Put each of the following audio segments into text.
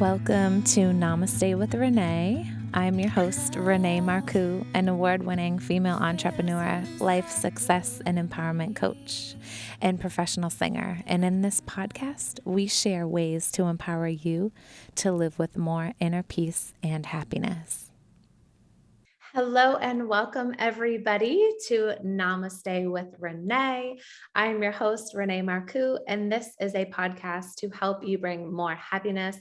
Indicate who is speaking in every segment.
Speaker 1: Welcome to Namaste with Renee. I'm your host, Renee Marcou, an award-winning female entrepreneur, life success and empowerment coach, and professional singer. And in this podcast, we share ways to empower you to live with more inner peace and happiness. Hello and welcome everybody to Namaste with Renee. I'm your host, Renee Marcou, and this is a podcast to help you bring more happiness,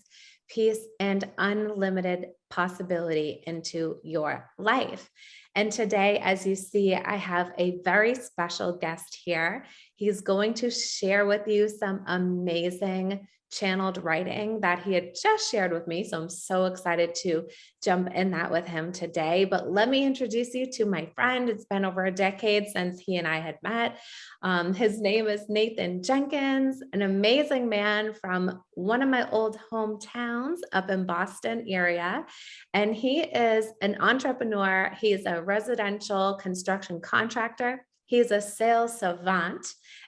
Speaker 1: peace, and unlimited possibility into your life. And today, as you see, I have a very special guest here. He's going to share with you some amazing channeled writing that he had just shared with me. So I'm so excited to jump in that with him today. But let me introduce you to my friend. It's been over a decade since he and I had met. His name is Nate Jenkins, an amazing man from one of my old hometowns up in Boston area. And he is an entrepreneur. He's a residential construction contractor. He's a sales savant,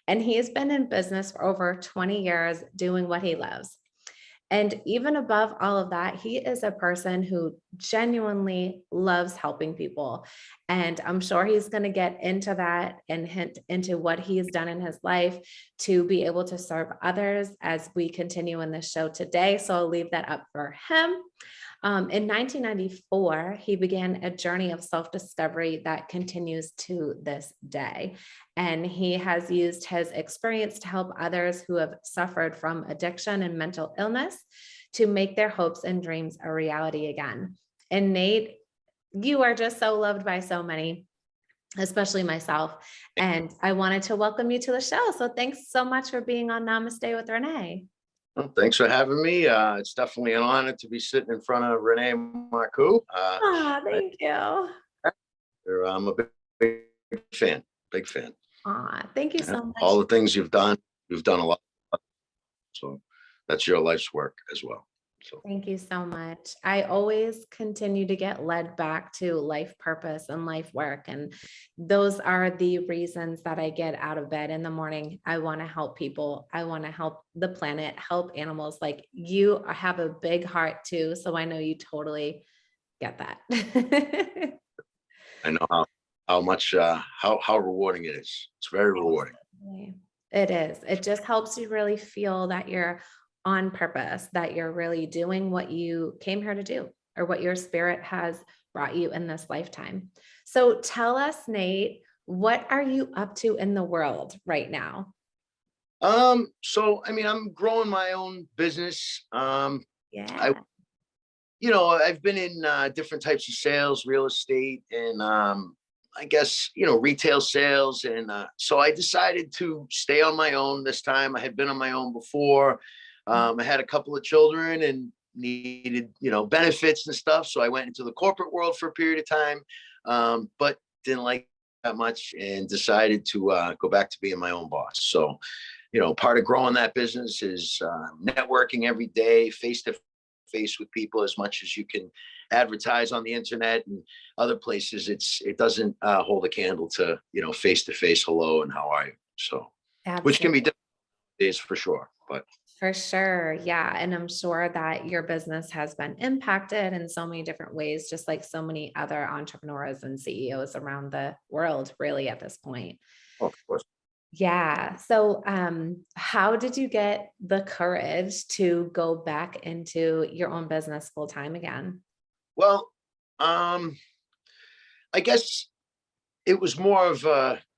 Speaker 1: and he's been in business for over 20 years doing what he loves. And even above all of that, he is a person who genuinely loves helping people. And I'm sure he's going to get into that and hint into what he's done in his life to be able to serve others as we continue in this show today. So I'll leave that up for him. In 1994, he began a journey of self-discovery that continues to this day. And he has used his experience to help others who have suffered from addiction and mental illness to make their hopes and dreams a reality again. And Nate, you are just so loved by so many, especially myself. And I wanted to welcome you to the show. So thanks so much for being on Namaste with Renee.
Speaker 2: Well, thanks for having me. It's definitely an honor to be sitting in front of Renee Marcou.
Speaker 1: Thank you.
Speaker 2: I'm a big fan.
Speaker 1: Thank you so much.
Speaker 2: All the things you've done a lot. So that's your life's work as well. So
Speaker 1: thank you so much. I always continue to get led back to life purpose and life work. And those are the reasons that I get out of bed in the morning. I want to help people. I want to help the planet, help animals. Like, you have a big heart too. So I know you totally get that.
Speaker 2: I know how much, how rewarding it is. It's very rewarding.
Speaker 1: It is. It just helps you really feel that you're on purpose, that you're really doing what you came here to do, or what your spirit has brought you in this lifetime. So tell us, Nate, what are you up to in the world right now?
Speaker 2: So, I'm growing my own business.
Speaker 1: Yeah.
Speaker 2: I've been in different types of sales, real estate, and I guess, retail sales. And so I decided to stay on my own this time. I had been on my own before. I had a couple of children and needed, benefits and stuff. So I went into the corporate world for a period of time, but didn't like that much and decided to go back to being my own boss. So, part of growing that business is networking every day, face to face with people as much as you can advertise on the internet and other places. It doesn't hold a candle to, face to face hello and how are you? So, absolutely. Which can be different days for sure, but.
Speaker 1: For sure. Yeah. And I'm sure that your business has been impacted in so many different ways, just like so many other entrepreneurs and CEOs around the world, really, at this point.
Speaker 2: Oh, of course.
Speaker 1: Yeah. So how did you get the courage to go back into your own business full time again?
Speaker 2: Well, I guess it was more of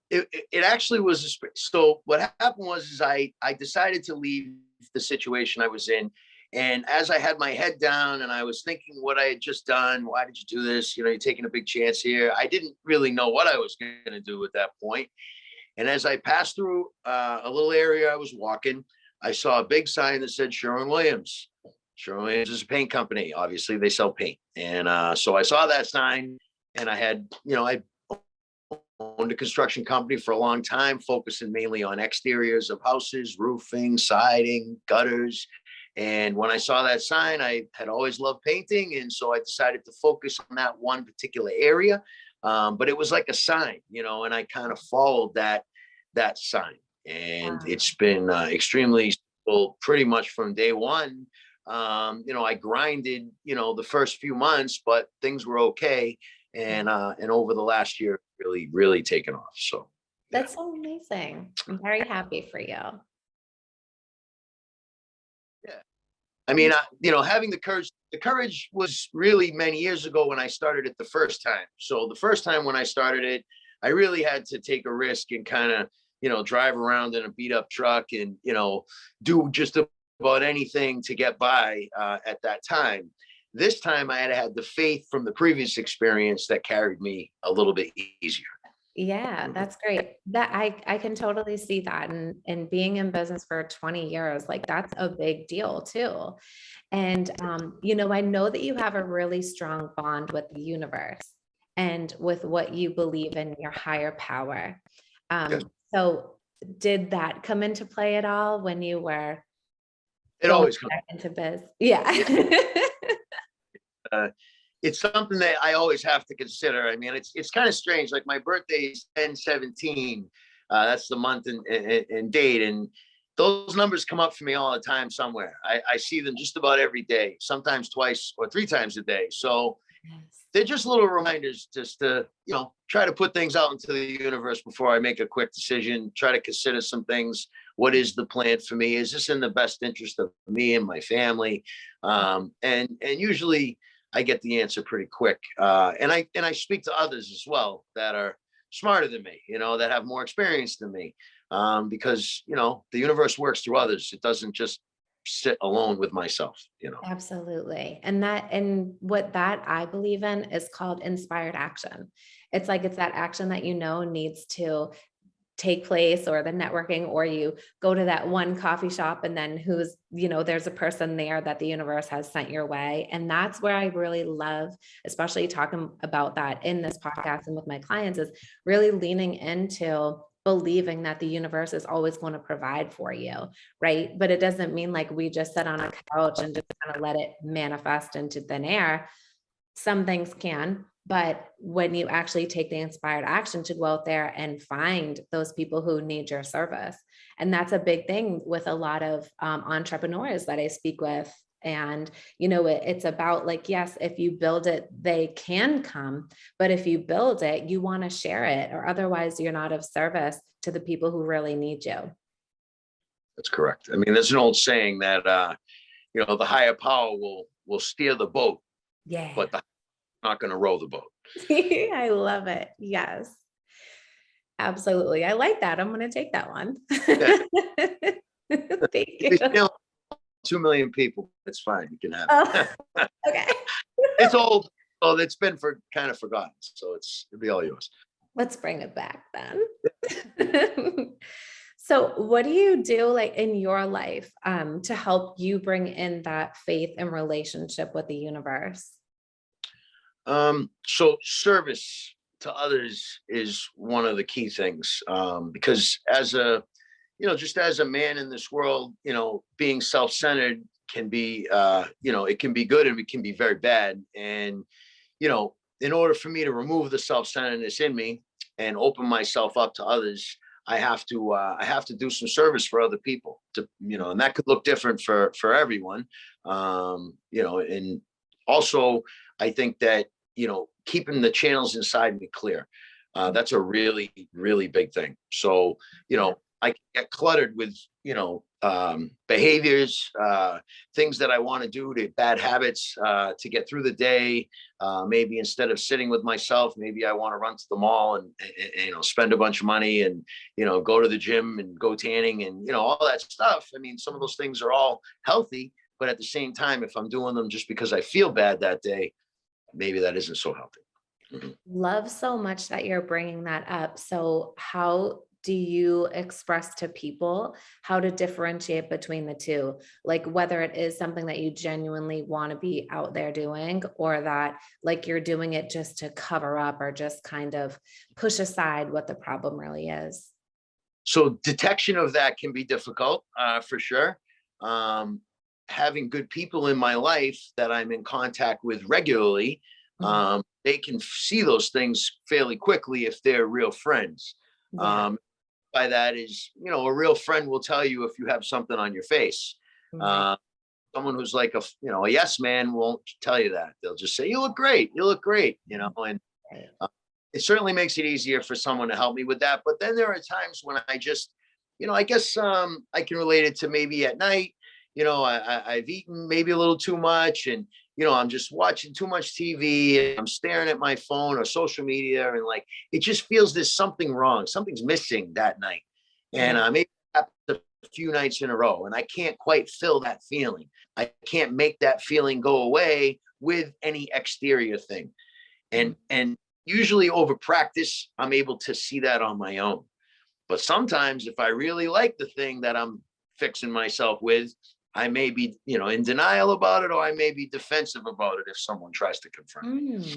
Speaker 2: it actually was. So what happened was I decided to leave the situation I was in. And as I had my head down and I was thinking what I had just done, why did you do this? You're taking a big chance here. I didn't really know what I was going to do at that point. And as I passed through a little area I was walking, I saw a big sign that said Sherwin-Williams. Sherwin-Williams is a paint company. Obviously, they sell paint. And so I saw that sign, and I had, I owned a construction company for a long time, focusing mainly on exteriors of houses, roofing, siding, gutters. And when I saw that sign, I had always loved painting. And so I decided to focus on that one particular area. But it was like a sign, and I kind of followed that sign. And it's been extremely simple pretty much from day one I grinded, the first few months, but things were okay. And over the last year, really, really taken off. So yeah.
Speaker 1: That's so amazing. I'm very happy for you.
Speaker 2: Yeah. I mean, having the courage was really many years ago when I started it the first time. So the first time when I started it, I really had to take a risk and kind of, drive around in a beat up truck and, do just about anything to get by at that time. This time I had the faith from the previous experience that carried me a little bit easier.
Speaker 1: Yeah, that's great. That I can totally see that. And being in business for 20 years, like that's a big deal too. And I know that you have a really strong bond with the universe and with what you believe in your higher power.
Speaker 2: Yes.
Speaker 1: So did that come into play at all when you were
Speaker 2: It
Speaker 1: going
Speaker 2: always comes
Speaker 1: back into biz? Yeah.
Speaker 2: It's something that I always have to consider. I mean, it's kind of strange. Like my birthday is 10/17. That's the month and date. And those numbers come up for me all the time somewhere. I see them just about every day, sometimes twice or three times a day. So they're just little reminders just to, try to put things out into the universe before I make a quick decision, try to consider some things. What is the plan for me? Is this in the best interest of me and my family? And usually I get the answer pretty quick. And I speak to others as well that are smarter than me, that have more experience than me. Because, the universe works through others. It doesn't just sit alone with myself,
Speaker 1: Absolutely. And what that I believe in is called inspired action. It's that action that needs to take place, or the networking, or you go to that one coffee shop and then there's a person there that the universe has sent your way. And that's where I really love, especially talking about that in this podcast and with my clients, is really leaning into believing that the universe is always going to provide for you. Right. But it doesn't mean like we just sit on a couch and just kind of let it manifest into thin air. Some things can, but when you actually take the inspired action to go out there and find those people who need your service. And that's a big thing with a lot of entrepreneurs that I speak with. And, it's about like, yes, if you build it, they can come, but if you build it, you want to share it, or otherwise you're not of service to the people who really need you.
Speaker 2: That's correct. I mean, there's an old saying that, the higher power will steer the boat,
Speaker 1: Yeah.
Speaker 2: but not going to row the boat.
Speaker 1: I love it. Yes, absolutely. I like that. I'm going to take that one. Thank you.
Speaker 2: 2 million people. It's fine. You can have it.
Speaker 1: Okay.
Speaker 2: It's old. Oh, it's been kind of forgotten. So it'll be all yours.
Speaker 1: Let's bring it back then. So what do you do like in your life to help you bring in that faith and relationship with the universe?
Speaker 2: So service to others is one of the key things, because just as a man in this world, being self-centered can be, it can be good and it can be very bad. And, in order for me to remove the self-centeredness in me and open myself up to others, I have to do some service for other people and that could look different for everyone. And also I think that, keeping the channels inside me clear, that's a really, really big thing. So, I get cluttered with, behaviors, things that I want to do, to bad habits, to get through the day. Maybe instead of sitting with myself, maybe I want to run to the mall and spend a bunch of money and, go to the gym and go tanning and, all that stuff. I mean, some of those things are all healthy, but at the same time, if I'm doing them just because I feel bad that day, maybe that isn't so healthy. Mm-hmm.
Speaker 1: Love so much that you're bringing that up. So how do you express to people how to differentiate between the two? Like whether it is something that you genuinely want to be out there doing, or that like you're doing it just to cover up or just kind of push aside what the problem really is.
Speaker 2: So detection of that can be difficult, for sure. Having good people in my life that I'm in contact with regularly, they can see those things fairly quickly if they're real friends.
Speaker 1: Yeah.
Speaker 2: By that is, a real friend will tell you if you have something on your face.
Speaker 1: Right.
Speaker 2: someone who's like a yes man won't tell you that. They'll just say, you look great, and it certainly makes it easier for someone to help me with that. But then there are times when I just, I guess I can relate it to maybe at night, I've eaten maybe a little too much, and I'm just watching too much TV, and I'm staring at my phone or social media, and like it just feels there's something wrong, something's missing that night. And maybe it happens a few nights in a row, and I can't quite fill that feeling. I can't make that feeling go away with any exterior thing. And usually over practice, I'm able to see that on my own. But sometimes if I really like the thing that I'm fixing myself with, I may be, in denial about it, or I may be defensive about it if someone tries to confront me.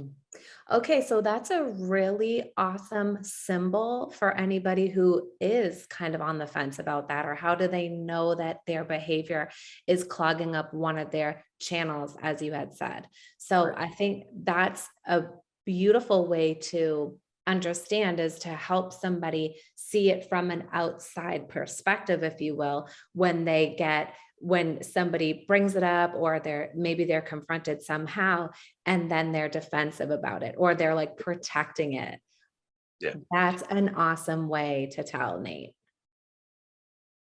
Speaker 1: Okay, so that's a really awesome symbol for anybody who is kind of on the fence about that, or how do they know that their behavior is clogging up one of their channels, as you had said. So
Speaker 2: Right.
Speaker 1: I think that's a beautiful way to understand, is to help somebody see it from an outside perspective, if you will, when somebody brings it up, or they're confronted somehow, and then they're defensive about it, or they're like protecting it.
Speaker 2: Yeah.
Speaker 1: That's an awesome way to tell, Nate.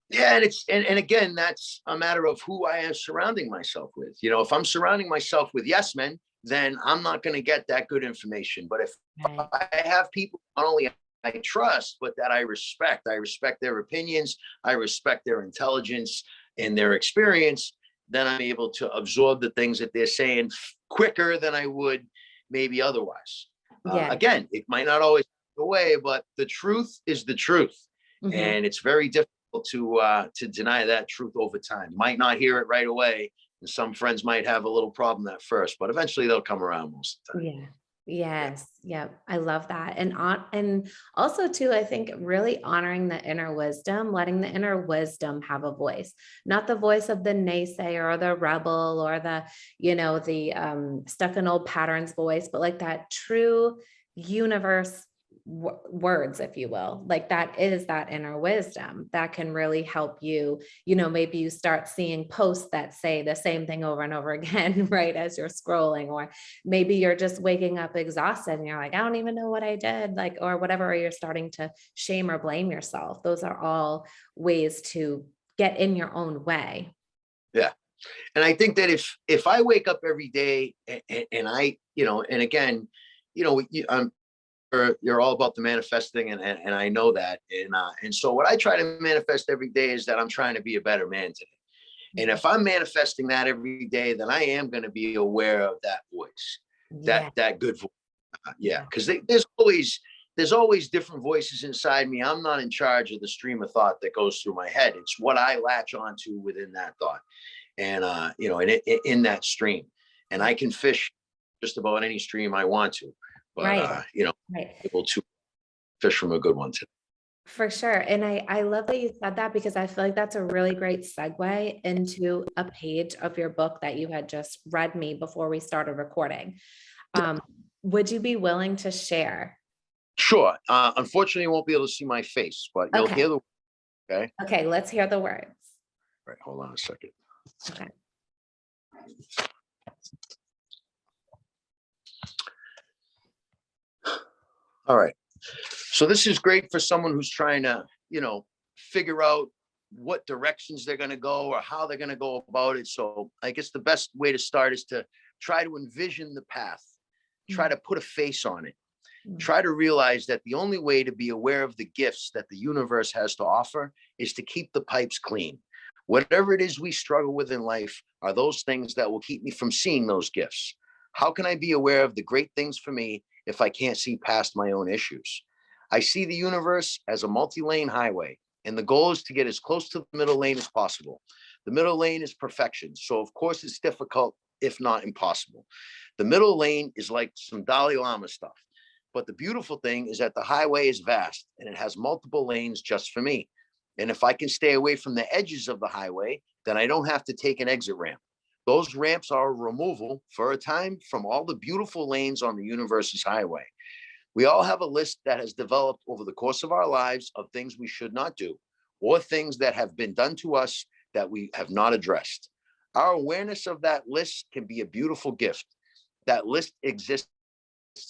Speaker 2: Yeah, and and again, that's a matter of who I am surrounding myself with. If I'm surrounding myself with yes men, then I'm not going to get that good information. But if
Speaker 1: Right.
Speaker 2: I have people not only I trust, but that I respect their opinions, I respect their intelligence and their experience, then I'm able to absorb the things that they're saying quicker than I would maybe otherwise.
Speaker 1: Yeah.
Speaker 2: Again, it might not always go away, but the truth is the truth.
Speaker 1: Mhm.
Speaker 2: And it's very difficult to deny that truth over time. Might not hear it right away, and some friends might have a little problem at first, but eventually they'll come around most of the time.
Speaker 1: Yeah.
Speaker 2: Yeah.
Speaker 1: Yes. Yeah. I love that. And also too, I think really honoring the inner wisdom, letting the inner wisdom have a voice, not the voice of the naysayer or the rebel or the stuck in old patterns voice, but like that true universe words, if you will. Like that is that inner wisdom that can really help you. Maybe you start seeing posts that say the same thing over and over again, right, as you're scrolling, or maybe you're just waking up exhausted and you're like, I don't even know what I did, like, or whatever, or you're starting to shame or blame yourself. Those are all ways to get in your own way.
Speaker 2: Yeah. And I think that if I wake up every day and I, and again, you're all about the manifesting, and I know that. And so what I try to manifest every day is that I'm trying to be a better man today. And if I'm manifesting that every day, then I am going to be aware of that voice,
Speaker 1: Yeah.
Speaker 2: that good voice. Yeah, because there's always different voices inside me. I'm not in charge of the stream of thought that goes through my head. It's what I latch onto within that thought, and in that stream, and I can fish just about any stream I want to, but
Speaker 1: Right. Right.
Speaker 2: able to fish from a good one today.
Speaker 1: For sure. And I love that you said that, because I feel like that's a really great segue into a page of your book that you had just read me before we started recording. Um, would you be willing to share?
Speaker 2: Sure. Unfortunately, you won't be able to see my face, but you'll
Speaker 1: Okay.
Speaker 2: hear the. Okay.
Speaker 1: Okay. Let's hear the words.
Speaker 2: All right. Hold on a second.
Speaker 1: Okay.
Speaker 2: All right. So this is great for someone who's trying to, figure out what directions they're going to go or how they're going to go about it. So I guess the best way to start is to try to envision the path, try to put a face on it, try to realize that the only way to be aware of the gifts that the universe has to offer is to keep the pipes clean. Whatever it is we struggle with in life are those things that will keep me from seeing those gifts. How can I be aware of the great things for me if I can't see past my own issues? I see the universe as a multi-lane highway, and the goal is to get as close to the middle lane as possible. The middle lane is perfection, so of course it's difficult, if not impossible. The middle lane is like some Dalai Lama stuff. But the beautiful thing is that the highway is vast and it has multiple lanes just for me. And if I can stay away from the edges of the highway, then I don't have to take an exit ramp. Those ramps are a removal for a time from all the beautiful lanes on the universe's highway. We all have a list that has developed over the course of our lives of things we should not do, or things that have been done to us that we have not addressed. Our awareness of that list can be a beautiful gift. That list exists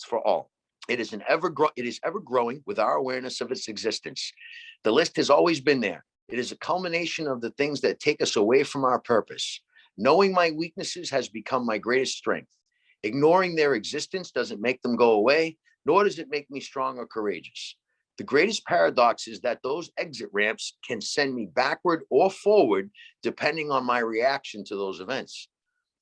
Speaker 2: for all. It is ever growing with our awareness of its existence. The list has always been there. It is a culmination of the things that take us away from our purpose. Knowing my weaknesses has become my greatest strength. Ignoring their existence doesn't make them go away, nor does it make me strong or courageous. The greatest paradox is that those exit ramps can send me backward or forward, depending on my reaction to those events.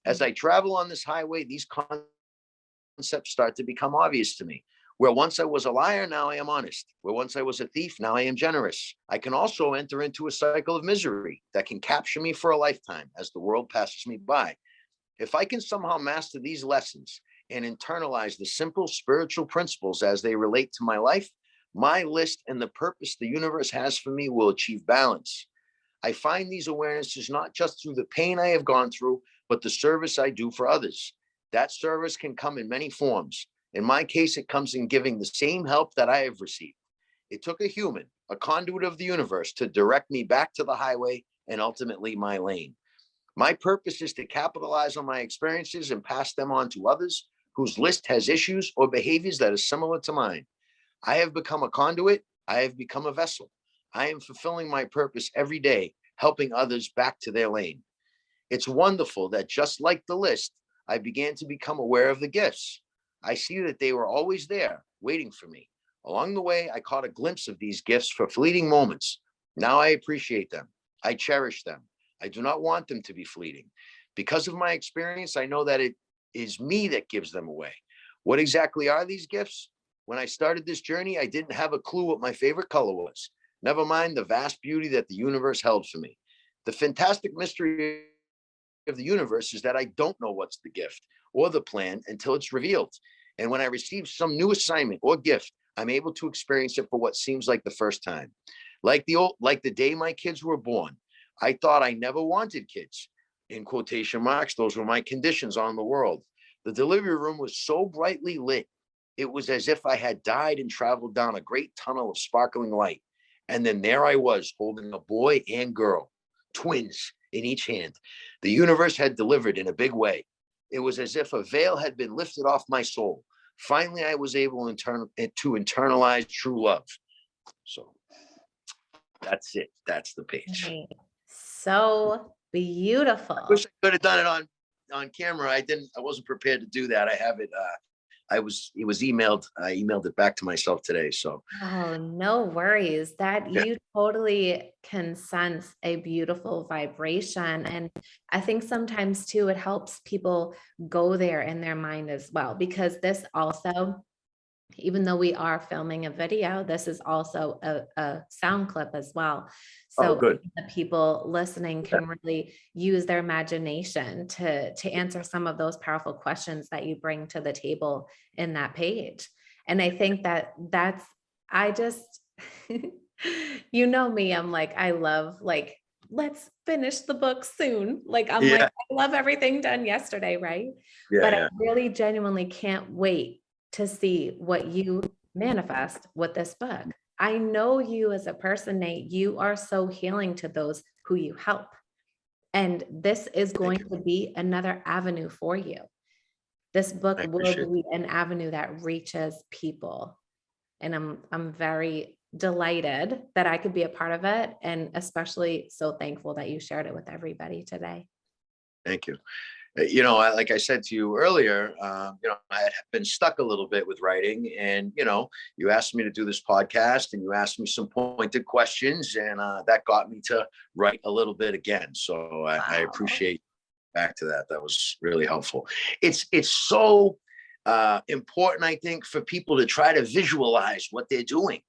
Speaker 2: As I travel on this highway, these concepts start to become obvious to me. Where once I was a liar, now I am honest. Where once I was a thief, now I am generous. I can also enter into a cycle of misery that can capture me for a lifetime as the world passes me by. If I can somehow master these lessons and internalize the simple spiritual principles as they relate to my life, my list and the purpose the universe has for me will achieve balance. I find these awarenesses not just through the pain I have gone through, but the service I do for others. That service can come in many forms. In my case, it comes in giving the same help that I have received. It took a human, a conduit of the universe, to direct me back to the highway and ultimately my lane. My purpose is to capitalize on my experiences and pass them on to others whose list has issues or behaviors that are similar to mine. I have become a conduit. I have become a vessel. I am fulfilling my purpose every day, helping others back to their lane. It's wonderful that just like the list, I began to become aware of the gifts. I see that they were always there, waiting for me. Along the way, I caught a glimpse of these gifts for fleeting moments. Now I appreciate them. I cherish them. I do not want them to be fleeting. Because of my experience, I know that it is me that gives them away. What exactly are these gifts? When I started this journey, I didn't have a clue what my favorite color was. Never mind the vast beauty that the universe held for me. The fantastic mystery of the universe is that I don't know what's the gift or the plan until it's revealed. And when I receive some new assignment or gift, I'm able to experience it for what seems like the first time. Like the day my kids were born, I thought I never wanted kids. In quotation marks, those were my conditions on the world. The delivery room was so brightly lit. It was as if I had died and traveled down a great tunnel of sparkling light. And then there I was, holding a boy and girl, twins in each hand. The universe had delivered in a big way. It was as if a veil had been lifted off my soul. Finally, I was able to internalize true love. So that's it. That's the page.
Speaker 1: Right. So beautiful.
Speaker 2: I wish I could have done it on camera. I wasn't prepared to do that. I have it. It was emailed. I emailed it back to myself today. So.
Speaker 1: Oh, no worries. That
Speaker 2: Yeah.
Speaker 1: you totally can sense a beautiful vibration. And I think sometimes too, it helps people go there in their mind as well, because this also, even though we are filming a video, this is also a sound clip as well.
Speaker 2: Oh,
Speaker 1: So
Speaker 2: good.
Speaker 1: the people listening can really use their imagination to answer some of those powerful questions that you bring to the table in that page. And I think I just, you know me, I'm like, I love let's finish the book soon. Like, I'm like, I love everything done yesterday, right? But I really genuinely can't wait to see what you manifest with this book. I know you as a person, Nate, you are so healing to those who you help. And this is going to be another avenue for you. This book will be an avenue that reaches people. And I'm very delighted that I could be a part of it. And especially so thankful that you shared it with everybody today.
Speaker 2: Thank you. Like I said to you earlier, I had been stuck a little bit with writing, and, you asked me to do this podcast and you asked me some pointed questions, and that got me to write a little bit again. So I appreciate back to that. That was really helpful. It's so important, I think, for people to try to visualize what they're doing,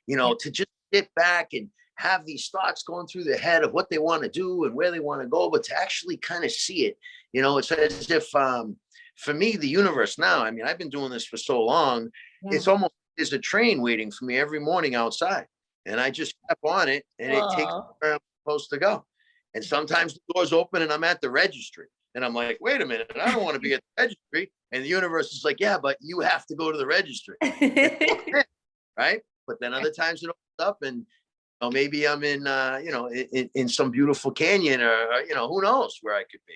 Speaker 2: to just sit back and have these thoughts going through their head of what they want to do and where they want to go, but to actually kind of see it, it's as if, for me, the universe now, I mean, I've been doing this for so long, it's almost, there's a train waiting for me every morning outside, and I just step on it and it takes me where I'm supposed to go. And sometimes the doors open and I'm at the registry and I'm like, wait a minute, I don't want to be at the registry. And the universe is like, yeah, but you have to go to the registry. Right? But then other times it opens up and maybe I'm in, in some beautiful canyon, or, who knows where I could be,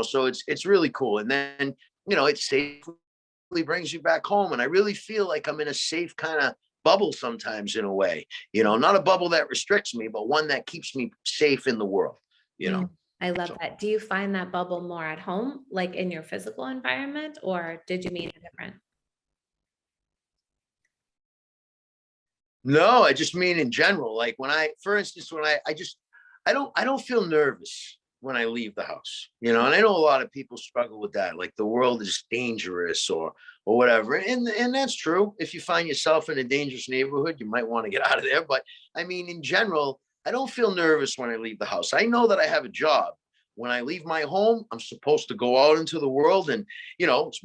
Speaker 2: so it's really cool. And then, it safely brings you back home. And I really feel like I'm in a safe kind of bubble sometimes, in a way, not a bubble that restricts me, but one that keeps me safe in the world,
Speaker 1: I love
Speaker 2: So,
Speaker 1: that. Do you find that bubble more at home, like in your physical environment, or did you mean a different?
Speaker 2: no, I just mean in general. Like for instance, when I don't feel nervous when I leave the house, and I know a lot of people struggle with that. Like the world is dangerous, or whatever. And that's true. If you find yourself in a dangerous neighborhood, you might want to get out of there. But I mean, in general, I don't feel nervous when I leave the house. I know that I have a job. When I leave my home, I'm supposed to go out into the world and,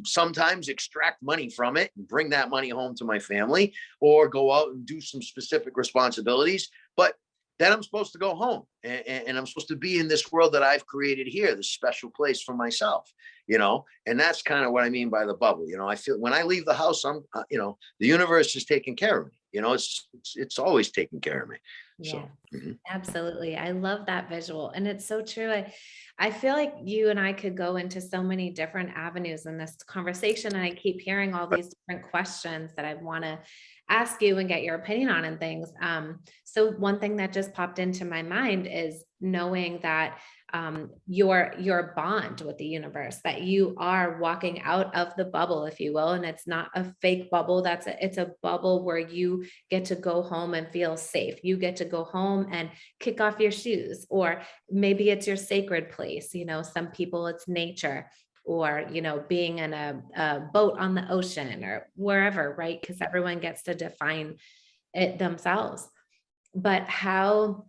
Speaker 2: sometimes extract money from it and bring that money home to my family, or go out and do some specific responsibilities. But then I'm supposed to go home, and I'm supposed to be in this world that I've created here, this special place for myself, and that's kind of what I mean by the bubble. I feel when I leave the house, I'm, the universe is taking care of me. It's always taking care of me.
Speaker 1: Yeah,
Speaker 2: So,
Speaker 1: absolutely. I love that visual. And it's so true. I feel like you and I could go into so many different avenues in this conversation. And I keep hearing all these different questions that I want to ask you and get your opinion on and things. So one thing that just popped into my mind is knowing that your bond with the universe, that you are walking out of the bubble, if you will, and it's not a fake bubble. It's a bubble where you get to go home and feel safe. You get to go home and kick off your shoes, or maybe it's your sacred place. Some people it's nature, or being in a boat on the ocean or wherever, right? Because everyone gets to define it themselves. But how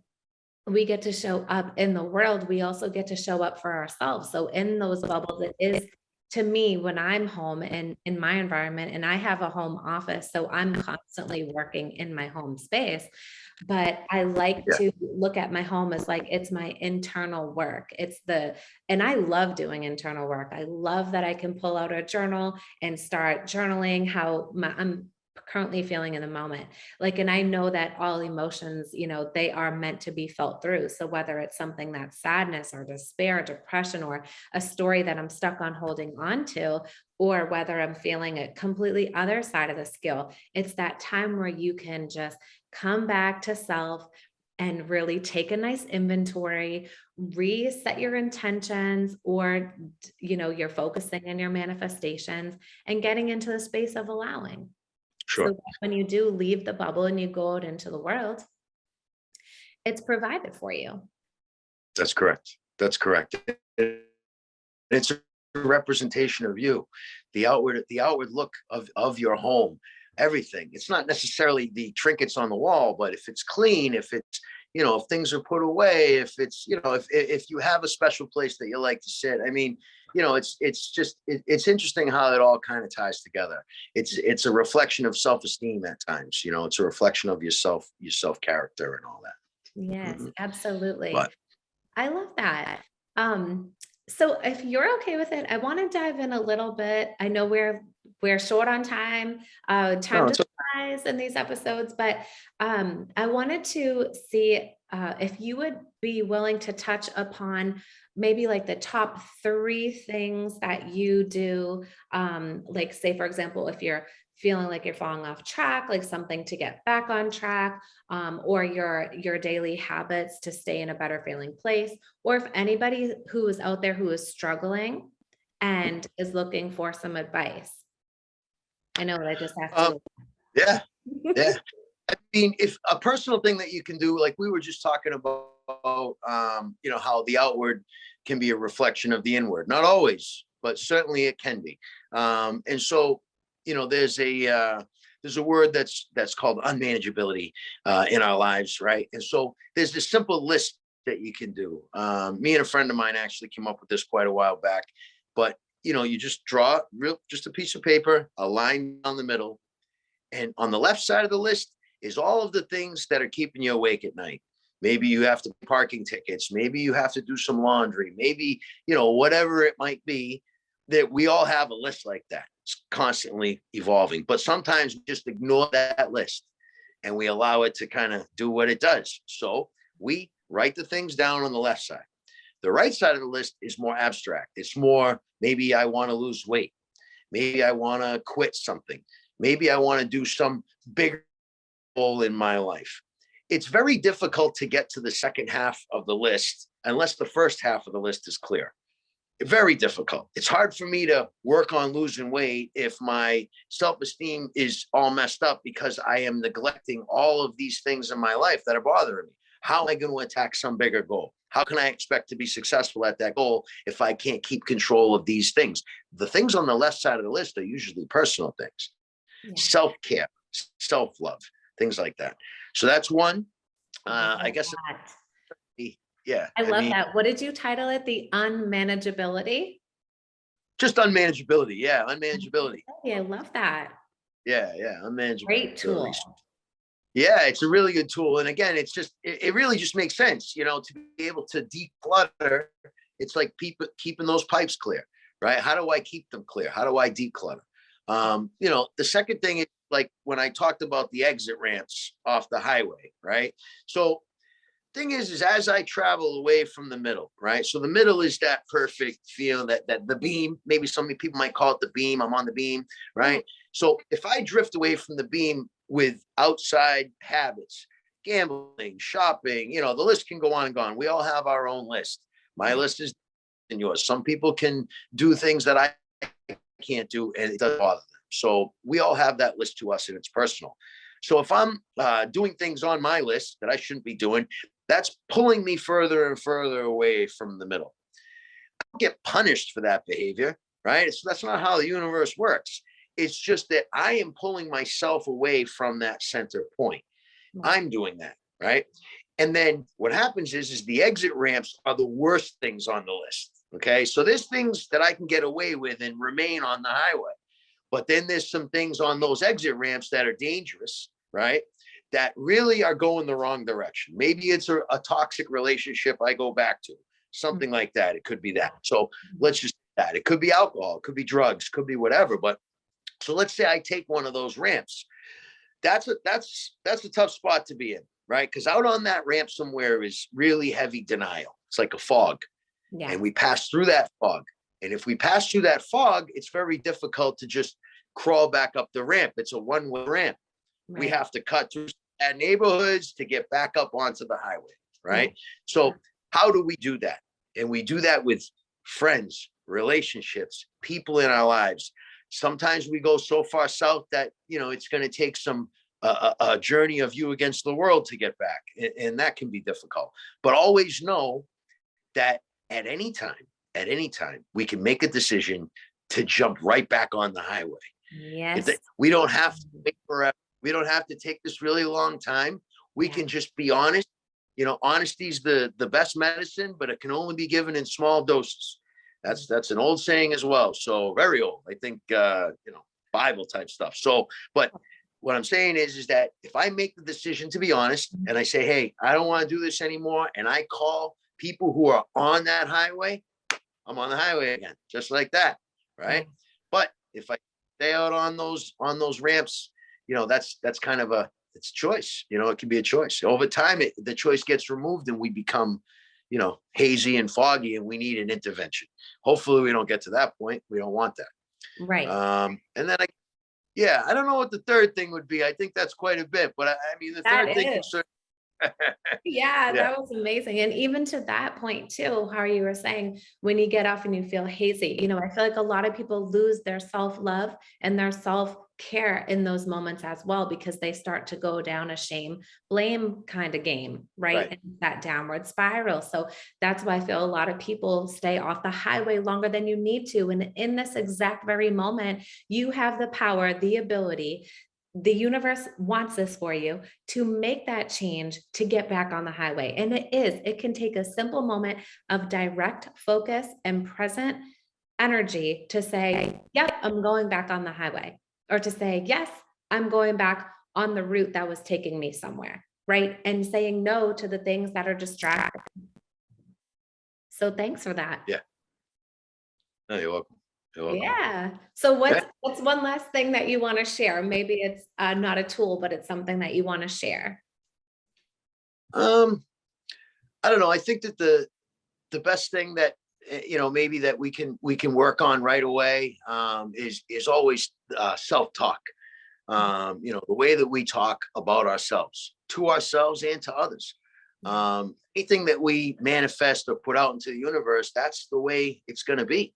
Speaker 1: we get to show up in the world, we also get to show up for ourselves. So in those bubbles, it is, to me, when I'm home and in my environment, and I have a home office, so I'm constantly working in my home space. But I like
Speaker 2: yeah,
Speaker 1: to look at my home as like it's my internal work. And I love doing internal work. I love that I can pull out a journal and start journaling how I'm currently feeling in the moment. Like, and I know that all emotions, they are meant to be felt through. So whether it's something that's sadness or despair, or depression, or a story that I'm stuck on holding on to, or whether I'm feeling a completely other side of the scale, it's that time where you can just come back to self and really take a nice inventory, reset your intentions, or, you're focusing in your manifestations and getting into the space of allowing. So
Speaker 2: sure.
Speaker 1: that when you do leave the bubble and you go out into the world, it's provided for you.
Speaker 2: That's correct. That's correct. It's a representation of you, the outward look of your home, everything. It's not necessarily the trinkets on the wall, but if it's clean, if it's, if things are put away, if it's, if you have a special place that you like to sit. I mean, it's interesting how it all kind of ties together. It's a reflection of self-esteem at times. It's a reflection of your self character and all that.
Speaker 1: Yes,
Speaker 2: Mm-hmm.
Speaker 1: absolutely.
Speaker 2: But
Speaker 1: I love that. So if you're okay with it, I want to dive in a little bit. I know we're short on time. Time
Speaker 2: no,
Speaker 1: just flies in these episodes, but I wanted to see if you would be willing to touch upon maybe like the top 3 things that you do. Like, say, for example, if you're feeling like you're falling off track, like something to get back on track, or your daily habits to stay in a better feeling place, or if anybody who is out there who is struggling and is looking for some advice. I know that I just asked you.
Speaker 2: yeah, yeah. I mean, if a personal thing that you can do, like we were just talking about, how the outward can be a reflection of the inward. Not always, but certainly it can be. And so, there's a word that's called unmanageability in our lives, right? And so there's this simple list that you can do. Me and a friend of mine actually came up with this quite a while back, but you just draw just a piece of paper, a line down the middle, and on the left side of the list is all of the things that are keeping you awake at night. Maybe you have to pay parking tickets. Maybe you have to do some laundry. Maybe, whatever it might be, that we all have a list like that. It's constantly evolving, but sometimes just ignore that list and we allow it to kind of do what it does. So we write the things down on the left side. The right side of the list is more abstract. It's more, maybe I want to lose weight. Maybe I want to quit something. Maybe I want to do some bigger goal in my life. It's very difficult to get to the second half of the list unless the first half of the list is clear. Very difficult. It's hard for me to work on losing weight if my self-esteem is all messed up because I am neglecting all of these things in my life that are bothering me. How am I going to attack some bigger goal? How can I expect to be successful at that goal if I can't keep control of these things? The things on the left side of the list are usually personal things, self-care, self-love, things like that. So that's one. I guess. Yeah.
Speaker 1: I love that. What did you title it? The unmanageability?
Speaker 2: Just unmanageability. Yeah. Unmanageability.
Speaker 1: Yeah, I love that.
Speaker 2: Yeah. Unmanageability.
Speaker 1: Great tool.
Speaker 2: Yeah, it's a really good tool. And again, it's just, it really just makes sense, to be able to declutter. It's like keeping those pipes clear, right? How do I keep them clear? How do I declutter? The second thing is like when I talked about the exit ramps off the highway, right? So thing is as I travel away from the middle, right? So the middle is that perfect feeling that the beam, maybe some people might call it the beam. I'm on the beam, right? So if I drift away from the beam with outside habits, gambling, shopping, the list can go on and go on. We all have our own list. My list is and yours. Some people can do things that I can't do and it doesn't bother them. So we all have that list to us and it's personal. So if I'm doing things on my list that I shouldn't be doing, that's pulling me further and further away from the middle. I don't get punished for that behavior, right? That's not how the universe works. It's just that I am pulling myself away from that center point. I'm doing that, right? And then what happens is the exit ramps are the worst things on the list, okay? So there's things that I can get away with and remain on the highway. But then there's some things on those exit ramps that are dangerous, right? That really are going the wrong direction. Maybe it's a toxic relationship I go back to, something like that. It could be that. So let's just that. It could be alcohol, it could be drugs, could be whatever. But so let's say I take one of those ramps. That's a tough spot to be in, right? Because out on that ramp somewhere is really heavy denial. It's like a fog. Yeah. And we pass through that fog. And if we pass through that fog, it's very difficult to just crawl back up the ramp. It's a one-way ramp. Right. We have to cut through bad neighborhoods to get back up onto the highway, right? Yeah. So how do we do that? And we do that with friends, relationships, people in our lives. Sometimes we go so far south that, it's going to take some a journey of you against the world to get back. And that can be difficult. But always know that at any time, we can make a decision to jump right back on the highway. Yes. We don't have to wait forever. We don't have to take this really long time. We can just be honest. Honesty is the best medicine, but it can only be given in small doses. That's an old saying as well. So very old, I think, Bible type stuff. So, but what I'm saying is that if I make the decision to be honest and I say, hey, I don't want to do this anymore. And I call people who are on that highway, I'm on the highway again, just like that. Right. But if I stay out on those ramps, that's kind of it's choice. It can be a choice. Over time, the choice gets removed and we become, hazy and foggy and we need an intervention. Hopefully we don't get to that point. We don't want that.
Speaker 1: Right.
Speaker 2: And then I don't know what the third thing would be. I think that's quite a bit, but the third thing is
Speaker 1: yeah, that was amazing. And even to that point too, how you were saying, when you get off and you feel hazy, I feel like a lot of people lose their self-love and their self-care in those moments as well, because they start to go down a shame, blame kind of game, right? And that downward spiral. So that's why I feel a lot of people stay off the highway longer than you need to. And in this exact very moment, you have the power, the ability. The universe wants this for you to make that change to get back on the highway. And it can take a simple moment of direct focus and present energy to say, yep, I'm going back on the highway, or to say, yes, I'm going back on the route that was taking me somewhere, right? And saying no to the things that are distracting. So thanks for that.
Speaker 2: Yeah. No, you're welcome. You're welcome.
Speaker 1: Yeah. So
Speaker 2: Okay.
Speaker 1: what's one last thing that you want to share? Maybe it's not a tool, but it's something that you want to share.
Speaker 2: Um, I don't know. I think that the best thing that maybe that we can work on right away is always self-talk. The way that we talk about ourselves, to ourselves and to others. Anything that we manifest or put out into the universe, that's the way it's going to be.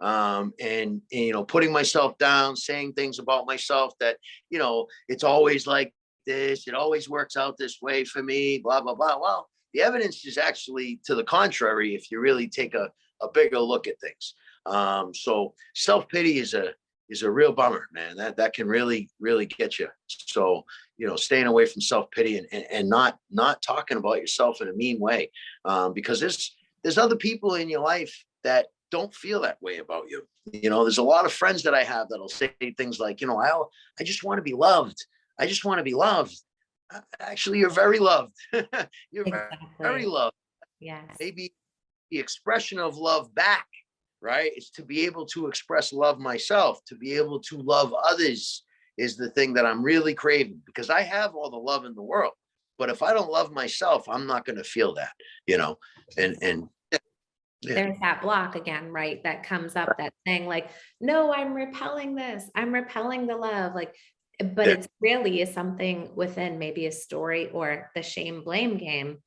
Speaker 2: And putting myself down, saying things about myself that it's always like this, it always works out this way for me, blah blah blah. Well, the evidence is actually to the contrary if you really take a bigger look at things. So self-pity is a real bummer, man. That can really get you. So staying away from self-pity and not talking about yourself in a mean way, because there's other people in your life that don't feel that way about you. There's a lot of friends that I have that'll say things like, I just want to be loved. I just want to be loved. Actually, you're very loved. You're very
Speaker 1: Exactly.
Speaker 2: loved.
Speaker 1: Yes.
Speaker 2: Maybe the expression of love back, right? Is to be able to express love myself, to be able to love others is the thing that I'm really craving, because I have all the love in the world. But if I don't love myself, I'm not going to feel that, and yeah,
Speaker 1: There's that block again, right? That comes up, that thing like, no, I'm repelling this. I'm repelling the love. Like, but
Speaker 2: yeah,
Speaker 1: it's really is something within maybe a story or the shame blame game,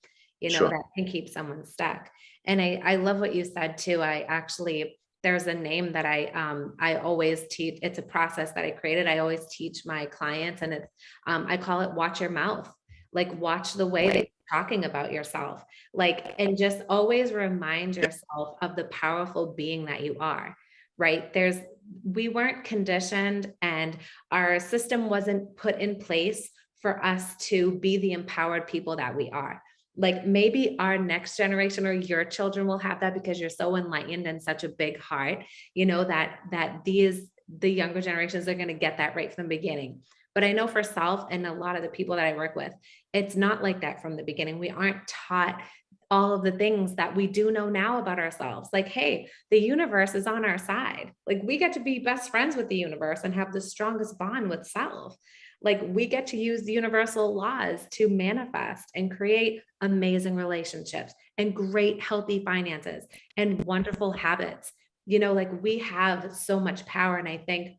Speaker 2: sure.
Speaker 1: that can keep someone stuck. And I love what you said too. There's a name that I always teach. It's a process that I created. I always teach my clients, and I call it watch your mouth. Like, watch the way that you're talking about yourself, like, and just always remind yourself of the powerful being that you are, right? We weren't conditioned, and our system wasn't put in place for us to be the empowered people that we are. Like, maybe our next generation or your children will have that because you're so enlightened and such a big heart, that the younger generations are going to get that right from the beginning. But I know for self and a lot of the people that I work with, it's not like that from the beginning. We aren't taught all of the things that we do know now about ourselves. Like, hey, the universe is on our side. Like, we get to be best friends with the universe and have the strongest bond with self. Like, we get to use the universal laws to manifest and create amazing relationships and great healthy finances and wonderful habits. Like, we have so much power. And I think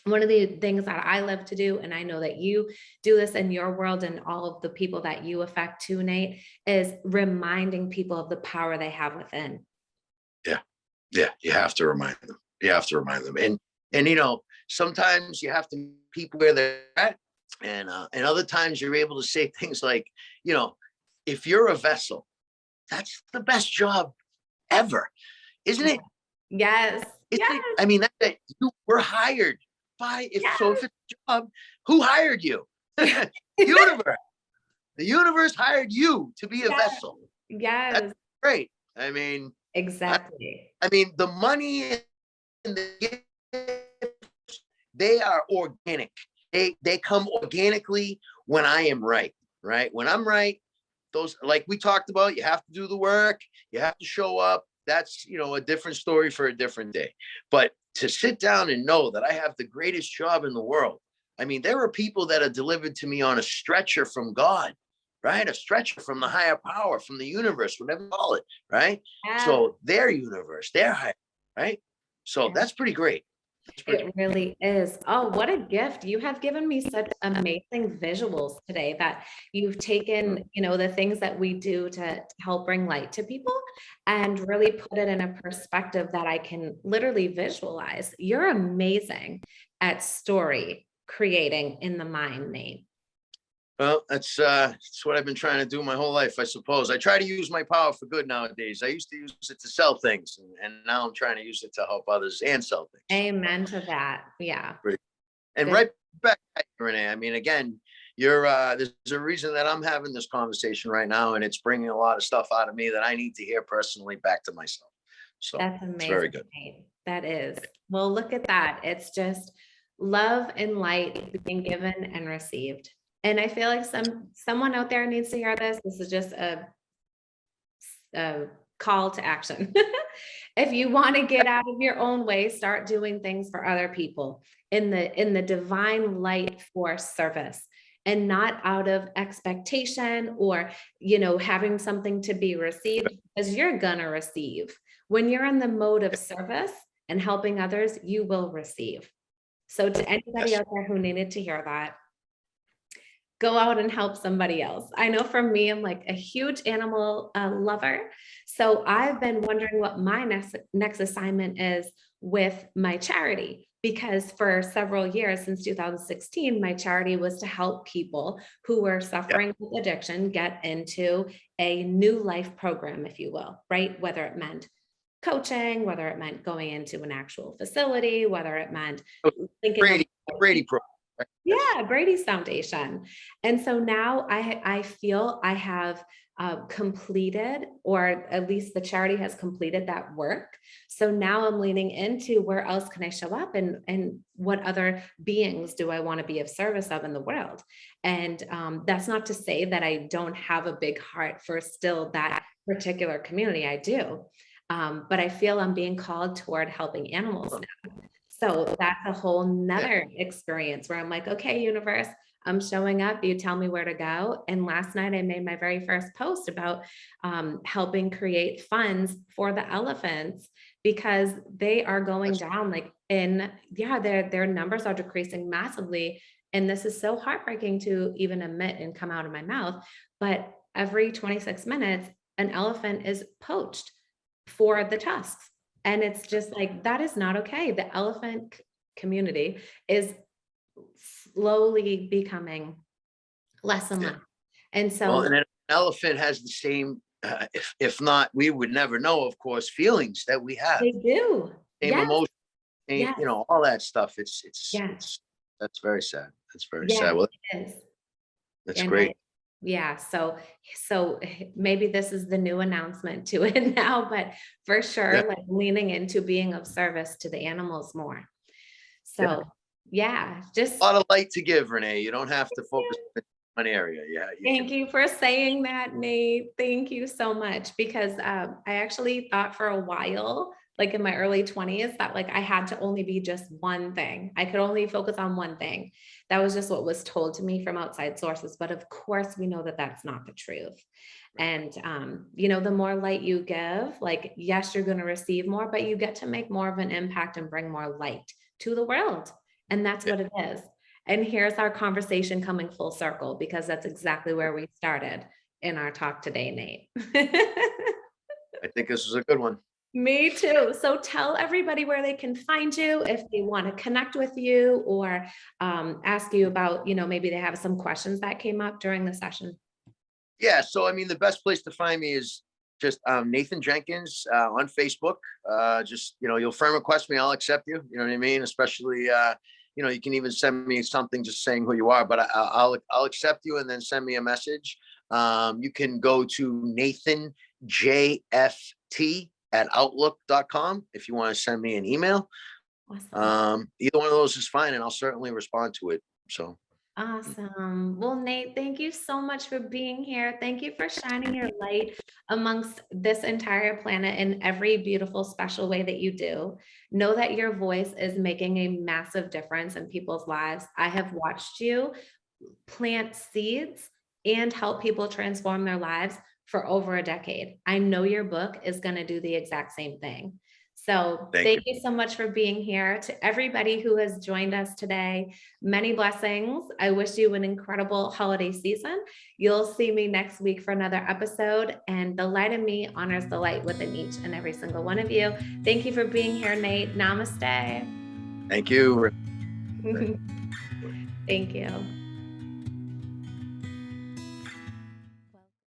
Speaker 1: one of the things that I love to do, and I know that you do this in your world and all of the people that you affect too, Nate, is reminding people of the power they have within.
Speaker 2: Yeah, yeah. You have to remind them. You have to remind them, and sometimes you have to meet people where they're at, and other times you're able to say things like, if you're a vessel, that's the best job ever, isn't it?
Speaker 1: Yes.
Speaker 2: Isn't
Speaker 1: Yes.
Speaker 2: it? I mean, that you were hired by. If
Speaker 1: Yes.
Speaker 2: it's a job, who hired you? Universe. The universe hired you to be a
Speaker 1: Yes.
Speaker 2: vessel. That's
Speaker 1: Yes.
Speaker 2: great. I mean,
Speaker 1: Exactly.
Speaker 2: the money and the gifts, they are organic. They come organically when I am right. Right. When I'm right, those, like we talked about, you have to do the work, you have to show up. That's a different story for a different day. But to sit down and know that I have the greatest job in the world. I mean, there are people that are delivered to me on a stretcher from God, right? A stretcher from the higher power, from the universe, whatever you call it, right?
Speaker 1: Yes.
Speaker 2: So their universe, their higher, right? So that's pretty great. That's pretty
Speaker 1: It really is. Oh, what a gift. You have given me such amazing visuals today that you've taken, the things that we do to help bring light to people and really put it in a perspective that I can literally visualize. You're amazing at story creating in the mind, Nate.
Speaker 2: Well, that's what I've been trying to do my whole life, I suppose. I try to use my power for good nowadays. I used to use it to sell things, and now I'm trying to use it to help others and sell things.
Speaker 1: Amen to that. Yeah.
Speaker 2: And
Speaker 1: Good.
Speaker 2: right back at you, Renee. I mean, again, you're there's a reason that I'm having this conversation right now, and it's bringing a lot of stuff out of me that I need to hear personally back to myself. So
Speaker 1: That's
Speaker 2: it's
Speaker 1: amazing,
Speaker 2: very good.
Speaker 1: Nate. That is. Well, look at that. It's just love and light being given and received. And I feel like someone out there needs to hear this. This is just a call to action. if you want to get out of your own way, start doing things for other people in the divine light for service, and not out of expectation or, having something to be received, because you're gonna receive. When you're in the mode of service and helping others, you will receive. So to anybody out there who needed to hear that, go out and help somebody else. I know for me, I'm like a huge animal lover. So I've been wondering what my next assignment is with my charity, because for several years, since 2016, my charity was to help people who were suffering with addiction get into a new life program, if you will, right? Whether it meant coaching, whether it meant going into an actual facility, whether it meant thinking
Speaker 2: Brady program.
Speaker 1: Yeah, Brady's Foundation. And so now I feel I have completed, or at least the charity has completed that work. So now I'm leaning into where else can I show up, and what other beings do I want to be of service of in the world? And that's not to say that I don't have a big heart for still that particular community. I do. But I feel I'm being called toward helping animals now. So that's a whole nother experience where I'm like, okay, universe, I'm showing up. You tell me where to go. And last night I made my very first post about helping create funds for the elephants, because they are going down their numbers are decreasing massively. And this is so heartbreaking to even admit and come out of my mouth. But every 26 minutes, an elephant is poached for the tusks. And it's just like, that is not okay. The elephant community is slowly becoming less and less. And so,
Speaker 2: and an elephant has the same, if not, we would never know, of course, feelings that we have.
Speaker 1: They do.
Speaker 2: Same emotion, all that stuff. It's that's very sad. That's very sad. Well,
Speaker 1: it is.
Speaker 2: That's great.
Speaker 1: So maybe this is the new announcement to it now, but for sure, like leaning into being of service to the animals more. So just
Speaker 2: a lot of light to give, Renee. You don't have to focus on one area.
Speaker 1: Thank you for saying that, Nate. Thank you so much, because I actually thought for a while, like in my early 20s, that like I had to only be just one thing. I could only focus on one thing. That was just what was told to me from outside sources. But of course, we know that that's not the truth. And, the more light you give, like, yes, you're going to receive more, but you get to make more of an impact and bring more light to the world. And that's what it is. And here's our conversation coming full circle, because that's exactly where we started in our talk today, Nate.
Speaker 2: I think this is a good one.
Speaker 1: Me too. So tell everybody where they can find you if they want to connect with you, or ask you about, maybe they have some questions that came up during the session.
Speaker 2: Yeah. So, I mean, the best place to find me is just Nathan Jenkins on Facebook. You'll friend request me, I'll accept you. You know what I mean? Especially, you can even send me something just saying who you are, but I'll accept you, and then send me a message. You can go to Nathan JFT@outlook.com if you want to send me an email. Awesome. Either one of those is fine, and I'll certainly respond to it. So
Speaker 1: awesome. Well, Nate, thank you so much for being here. Thank you for shining your light amongst this entire planet in every beautiful, special way that you do. Know that your voice is making a massive difference in people's lives. I have watched you plant seeds and help people transform their lives for over a decade. I know your book is going to do the exact same thing. So thank you so much for being here. To everybody who has joined us today, many blessings. I wish you an incredible holiday season. You'll see me next week for another episode, and the light in me honors the light within each and every single one of you. Thank you for being here, Nate. Namaste.
Speaker 2: Thank you.
Speaker 1: Thank you.